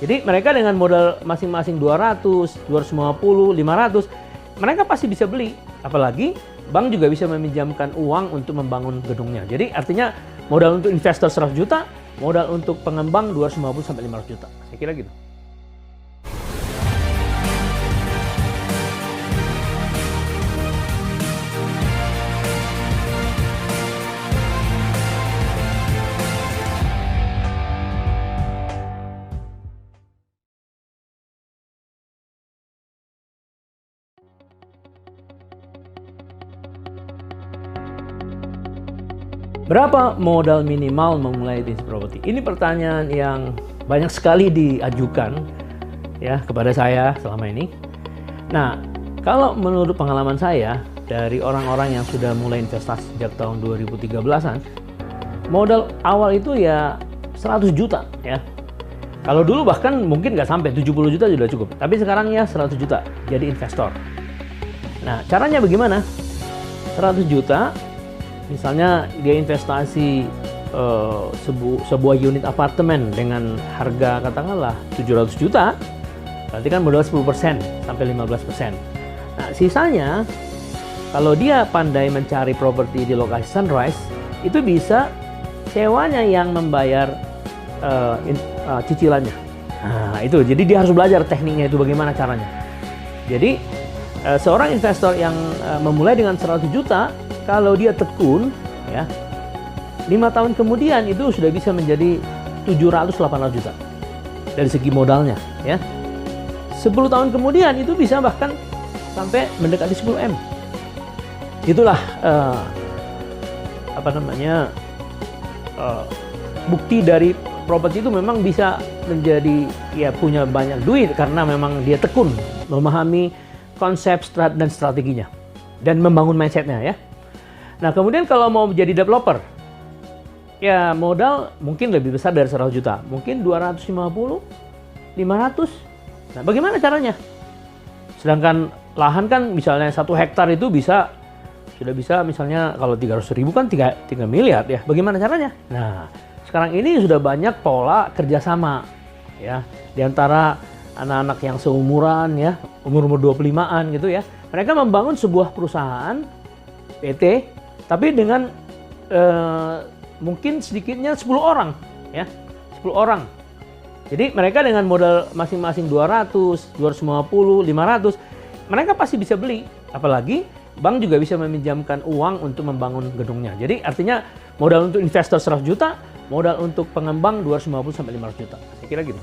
Jadi mereka dengan modal masing-masing 200, 250, 500, mereka pasti bisa beli. Apalagi bank juga bisa meminjamkan uang untuk membangun gedungnya. Jadi artinya modal untuk investor 100 juta, modal untuk pengembang 250 sampai 500 juta. Saya kira gitu. Berapa modal minimal memulai bisnis properti? Ini pertanyaan yang banyak sekali diajukan ya kepada saya selama ini. Nah, kalau menurut pengalaman saya dari orang-orang yang sudah mulai investasi sejak tahun 2013-an, modal awal itu ya 100 juta ya. Kalau dulu bahkan mungkin nggak sampai 70 juta sudah cukup. Tapi sekarang ya 100 juta jadi investor. Nah, caranya bagaimana? 100 juta misalnya dia investasi sebuah unit apartemen dengan harga katakanlah 700 juta, berarti kan modal 10% sampai 15%. Nah, sisanya kalau dia pandai mencari properti di lokasi sunrise, itu bisa sewanya yang membayar cicilannya. Nah, itu. Jadi dia harus belajar tekniknya itu bagaimana caranya. Jadi seorang investor yang memulai dengan 100 juta, kalau dia tekun, ya, 5 tahun kemudian itu sudah bisa menjadi 700-800 juta dari segi modalnya, ya. 10 tahun kemudian itu bisa bahkan sampai mendekati 10 M. Itulah bukti dari properti itu memang bisa menjadi ya punya banyak duit karena memang dia tekun memahami konsep dan strateginya dan membangun mindsetnya ya. Nah, kemudian kalau mau menjadi developer, ya modal mungkin lebih besar dari 100 juta. Mungkin 250, 500. Nah, bagaimana caranya? Sedangkan lahan kan misalnya 1 hektar itu sudah bisa misalnya kalau 300.000 kan 3 miliar ya. Bagaimana caranya? Nah, sekarang ini sudah banyak pola kerjasama ya. Di antara anak-anak yang seumuran ya, umur 25-an gitu ya. Mereka membangun sebuah perusahaan PT tapi dengan mungkin sedikitnya 10 orang ya, 10 orang. Jadi mereka dengan modal masing-masing 200, 250, 500, mereka pasti bisa beli. Apalagi bank juga bisa meminjamkan uang untuk membangun gedungnya. Jadi artinya modal untuk investor 100 juta, modal untuk pengembang 250 sampai 500 juta. Saya kira gitu.